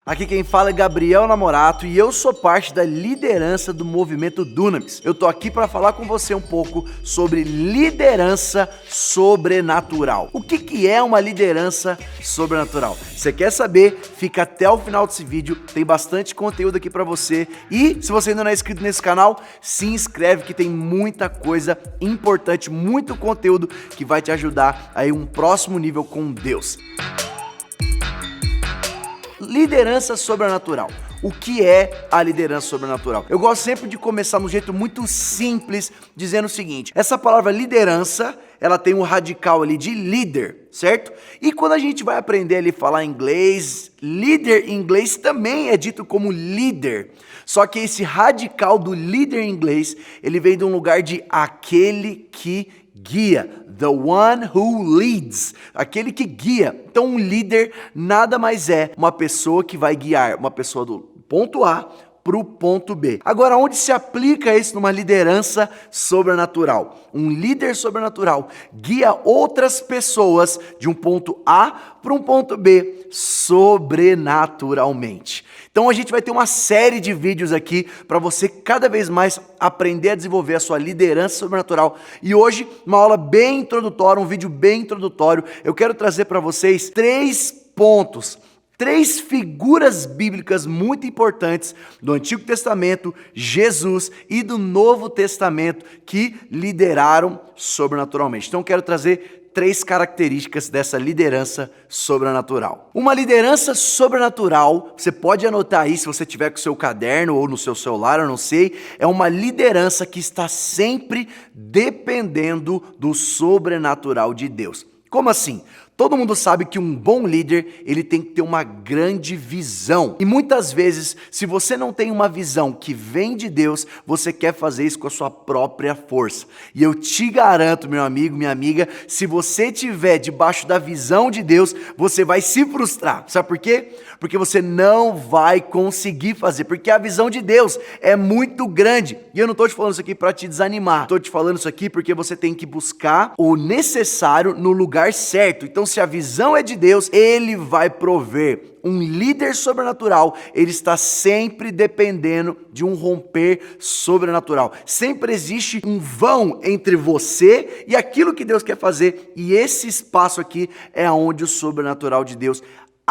Aqui quem fala é Gabriel Namorato e eu sou parte da liderança do movimento Dunamis. Eu tô aqui para falar com você um pouco sobre liderança sobrenatural. O que é uma liderança sobrenatural? Você quer saber? Fica até o final desse vídeo, tem bastante conteúdo aqui para você. E se você ainda não é inscrito nesse canal, se inscreve que tem muita coisa importante, muito conteúdo que vai te ajudar a ir um próximo nível com Deus. Liderança sobrenatural. O que é a liderança sobrenatural? Eu gosto sempre de começar de um jeito muito simples, dizendo o seguinte: essa palavra liderança, ela tem um radical ali de líder, certo? E quando a gente vai aprender ali a falar inglês, líder em inglês também é dito como líder. Só que esse radical do líder em inglês, ele vem de um lugar de aquele que guia, the one who leads, aquele que guia. Então um líder nada mais é uma pessoa que vai guiar uma pessoa do ponto A para o ponto B. Agora, onde se aplica isso numa liderança sobrenatural? Um líder sobrenatural guia outras pessoas de um ponto A para um ponto B sobrenaturalmente. Então a gente vai ter uma série de vídeos aqui para você cada vez mais aprender a desenvolver a sua liderança sobrenatural. E hoje, uma aula bem introdutória, um vídeo bem introdutório, eu quero trazer para vocês 3 pontos, 3 figuras bíblicas muito importantes do Antigo Testamento, Jesus, e do Novo Testamento que lideraram sobrenaturalmente. Então eu quero trazer 3 características dessa liderança sobrenatural. Uma liderança sobrenatural, você pode anotar aí se você tiver com o seu caderno ou no seu celular, eu não sei, é uma liderança que está sempre dependendo do sobrenatural de Deus. Como assim? Todo mundo sabe que um bom líder, ele tem que ter uma grande visão. E muitas vezes, se você não tem uma visão que vem de Deus, você quer fazer isso com a sua própria força. E eu te garanto, meu amigo, minha amiga, se você estiver debaixo da visão de Deus, você vai se frustrar. Sabe por quê? Porque você não vai conseguir fazer, porque a visão de Deus é muito grande. E eu não estou te falando isso aqui para te desanimar. Estou te falando isso aqui porque você tem que buscar o necessário no lugar certo. Então, se a visão é de Deus, Ele vai prover. Um líder sobrenatural, ele está sempre dependendo de um romper sobrenatural. Sempre existe um vão entre você e aquilo que Deus quer fazer. E esse espaço aqui é onde o sobrenatural de Deus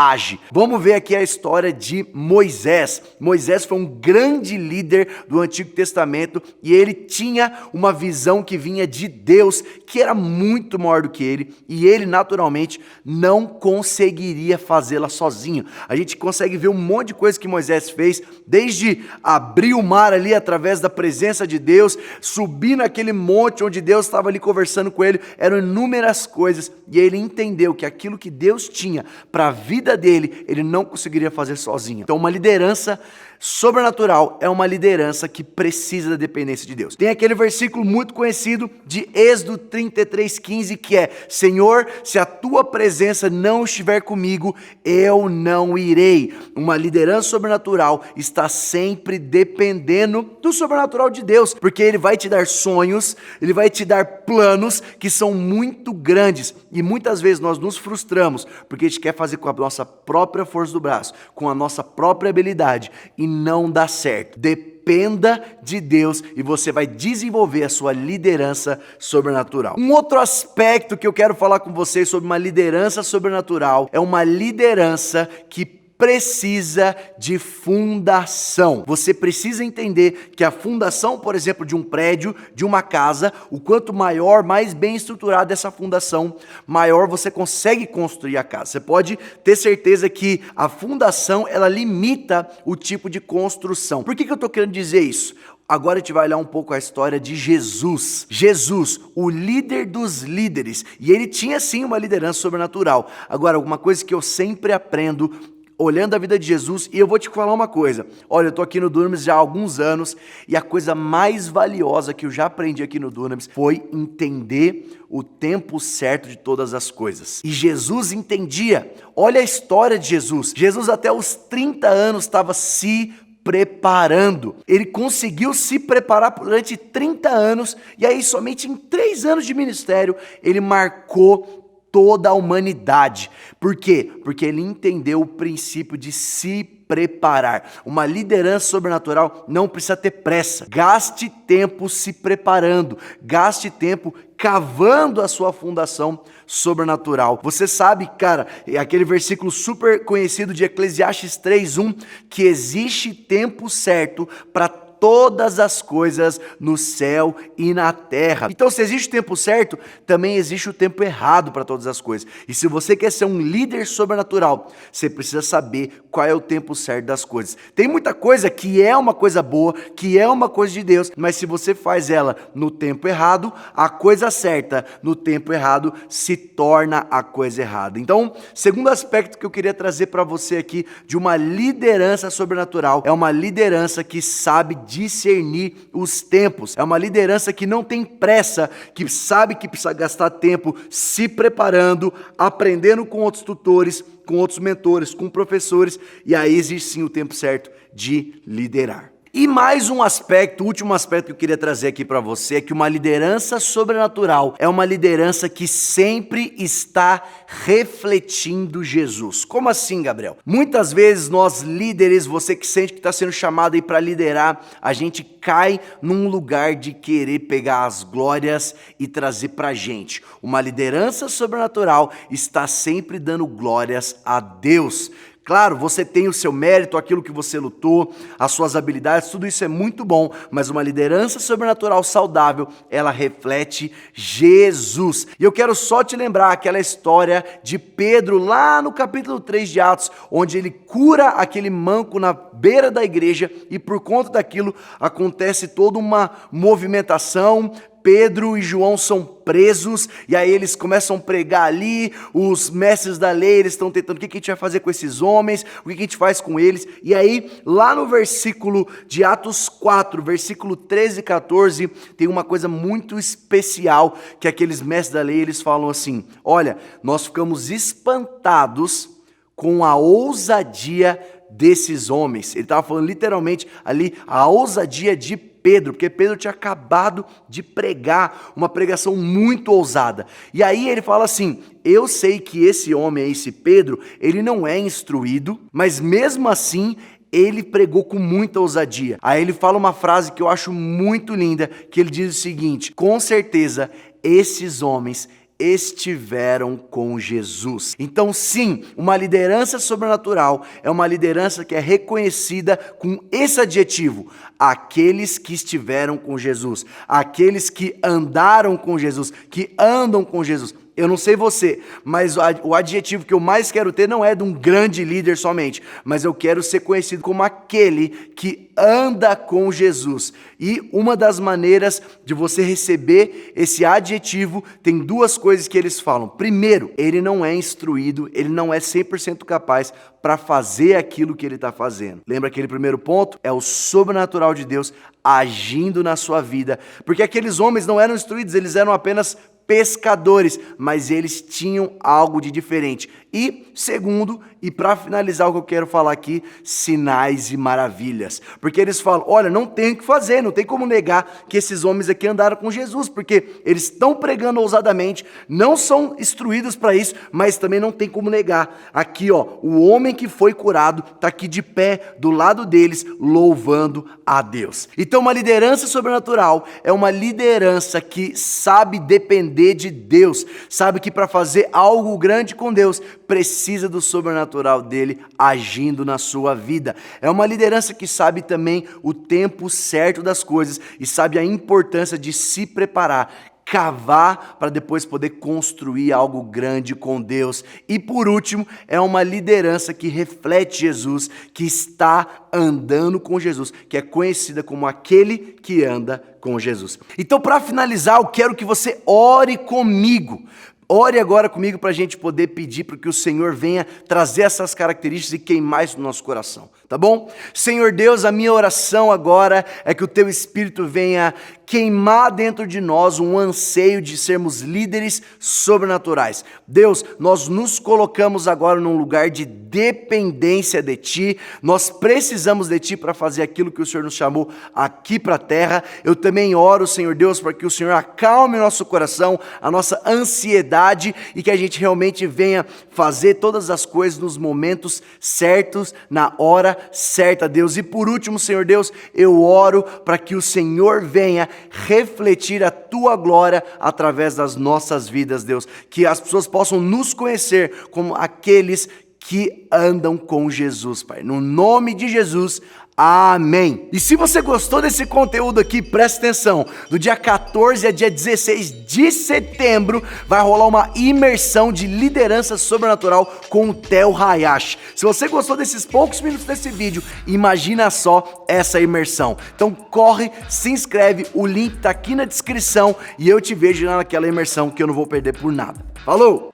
age. Vamos ver aqui a história de Moisés. Moisés foi um grande líder do Antigo Testamento e ele tinha uma visão que vinha de Deus, que era muito maior do que ele, e ele naturalmente não conseguiria fazê-la sozinho. A gente consegue ver um monte de coisa que Moisés fez, desde abrir o mar ali através da presença de Deus, subir naquele monte onde Deus estava ali conversando com ele, eram inúmeras coisas, e ele entendeu que aquilo que Deus tinha para a vida dele, ele não conseguiria fazer sozinho. Então uma liderança sobrenatural é uma liderança que precisa da dependência de Deus. Tem aquele versículo muito conhecido de Êxodo 33:15 que é: Senhor, se a tua presença não estiver comigo, eu não irei. Uma liderança sobrenatural está sempre dependendo do sobrenatural de Deus, porque Ele vai te dar sonhos, Ele vai te dar planos que são muito grandes, e muitas vezes nós nos frustramos, porque a gente quer fazer com a nossa própria força do braço, com a nossa própria habilidade, e não dá certo. Dependa de Deus e você vai desenvolver a sua liderança sobrenatural. Um outro aspecto que eu quero falar com vocês sobre uma liderança sobrenatural é uma liderança que precisa de fundação. Você precisa entender que a fundação, por exemplo, de um prédio, de uma casa, o quanto maior, mais bem estruturada essa fundação, maior você consegue construir a casa. Você pode ter certeza que a fundação, ela limita o tipo de construção. Por que eu estou querendo dizer isso? Agora a gente vai olhar um pouco a história de Jesus. Jesus, o líder dos líderes, e ele tinha sim uma liderança sobrenatural. Agora, uma coisa que eu sempre aprendo olhando a vida de Jesus, e eu vou te falar uma coisa. Olha, eu estou aqui no Dunamis já há alguns anos, e a coisa mais valiosa que eu já aprendi aqui no Dunamis foi entender o tempo certo de todas as coisas. E Jesus entendia. Olha a história de Jesus. Jesus até os 30 anos estava se preparando. Ele conseguiu se preparar durante 30 anos, e aí somente em 3 anos de ministério, ele marcou toda a humanidade. Por quê? Porque ele entendeu o princípio de se preparar. Uma liderança sobrenatural não precisa ter pressa. Gaste tempo se preparando, gaste tempo cavando a sua fundação sobrenatural. Você sabe, cara, é aquele versículo super conhecido de Eclesiastes 3:1, que existe tempo certo para todas as coisas no céu e na terra. Então, se existe o tempo certo, também existe o tempo errado para todas as coisas. E se você quer ser um líder sobrenatural, você precisa saber qual é o tempo certo das coisas. Tem muita coisa que é uma coisa boa, que é uma coisa de Deus, mas se você faz ela no tempo errado, a coisa certa no tempo errado se torna a coisa errada. Então, segundo aspecto que eu queria trazer para você aqui de uma liderança sobrenatural, é uma liderança que sabe discernir os tempos. É uma liderança que não tem pressa, que sabe que precisa gastar tempo se preparando, aprendendo com outros tutores, com outros mentores, com professores, e aí existe sim o tempo certo de liderar. E mais um aspecto, o último aspecto que eu queria trazer aqui para você é que uma liderança sobrenatural é uma liderança que sempre está refletindo Jesus. Como assim, Gabriel? Muitas vezes nós líderes, você que sente que está sendo chamado aí para liderar, a gente cai num lugar de querer pegar as glórias e trazer para a gente. Uma liderança sobrenatural está sempre dando glórias a Deus. Claro, você tem o seu mérito, aquilo que você lutou, as suas habilidades, tudo isso é muito bom, mas uma liderança sobrenatural saudável, ela reflete Jesus. E eu quero só te lembrar aquela história de Pedro lá no capítulo 3 de Atos, onde ele cura aquele manco na beira da igreja e por conta daquilo acontece toda uma movimentação. Pedro e João são presos, e aí eles começam a pregar ali, os mestres da lei, eles estão tentando, o que a gente vai fazer com esses homens, o que a gente faz com eles, e aí lá no versículo de Atos 4, versículo 13 e 14, tem uma coisa muito especial, que aqueles mestres da lei, eles falam assim, olha, nós ficamos espantados com a ousadia desses homens. Ele estava falando literalmente ali, a ousadia de Pedro, porque Pedro tinha acabado de pregar uma pregação muito ousada. E aí ele fala assim, eu sei que esse homem, esse Pedro, ele não é instruído, mas mesmo assim ele pregou com muita ousadia. Aí ele fala uma frase que eu acho muito linda, que ele diz o seguinte, com certeza esses homens estiveram com Jesus. Então sim, uma liderança sobrenatural é uma liderança que é reconhecida com esse adjetivo, aqueles que estiveram com Jesus, aqueles que andaram com Jesus, que andam com Jesus. Eu não sei você, mas o adjetivo que eu mais quero ter não é de um grande líder somente, mas eu quero ser conhecido como aquele que anda com Jesus. E uma das maneiras de você receber esse adjetivo, tem duas coisas que eles falam. Primeiro, ele não é instruído, ele não é 100% capaz para fazer aquilo que ele está fazendo. Lembra aquele primeiro ponto? É o sobrenatural de Deus agindo na sua vida. Porque aqueles homens não eram instruídos, eles eram apenas pescadores, mas eles tinham algo de diferente. E segundo, e para finalizar o que eu quero falar aqui, sinais e maravilhas. Porque eles falam, olha, não tem o que fazer, não tem como negar que esses homens aqui andaram com Jesus, porque eles estão pregando ousadamente, não são instruídos para isso, mas também não tem como negar. Aqui, ó, o homem que foi curado está aqui de pé do lado deles, louvando a Deus. Então uma liderança sobrenatural é uma liderança que sabe depender de Deus, sabe que para fazer algo grande com Deus, precisa do sobrenatural dele agindo na sua vida. É uma liderança que sabe também o tempo certo das coisas e sabe a importância de se preparar, cavar para depois poder construir algo grande com Deus. E por último, é uma liderança que reflete Jesus, que está andando com Jesus, que é conhecida como aquele que anda com Jesus. Então, para finalizar, eu quero que você ore comigo. Ore agora comigo para a gente poder pedir para que o Senhor venha trazer essas características e queimar isso no nosso coração, tá bom? Senhor Deus, a minha oração agora é que o Teu Espírito venha queimar dentro de nós um anseio de sermos líderes sobrenaturais. Deus, nós nos colocamos agora num lugar de dependência de Ti, nós precisamos de Ti para fazer aquilo que o Senhor nos chamou aqui para a terra. Eu também oro, Senhor Deus, para que o Senhor acalme o nosso coração, a nossa ansiedade e que a gente realmente venha fazer todas as coisas nos momentos certos, na hora certa, Deus. E por último, Senhor Deus, eu oro para que o Senhor venha refletir a Tua glória através das nossas vidas, Deus. Que as pessoas possam nos conhecer como aqueles que andam com Jesus, Pai. No nome de Jesus, amém. E se você gostou desse conteúdo aqui, presta atenção. Do dia 14 a dia 16 de setembro, vai rolar uma imersão de liderança sobrenatural com o Theo Hayashi. Se você gostou desses poucos minutos desse vídeo, imagina só essa imersão. Então corre, se inscreve, o link tá aqui na descrição e eu te vejo lá naquela imersão que eu não vou perder por nada. Falou!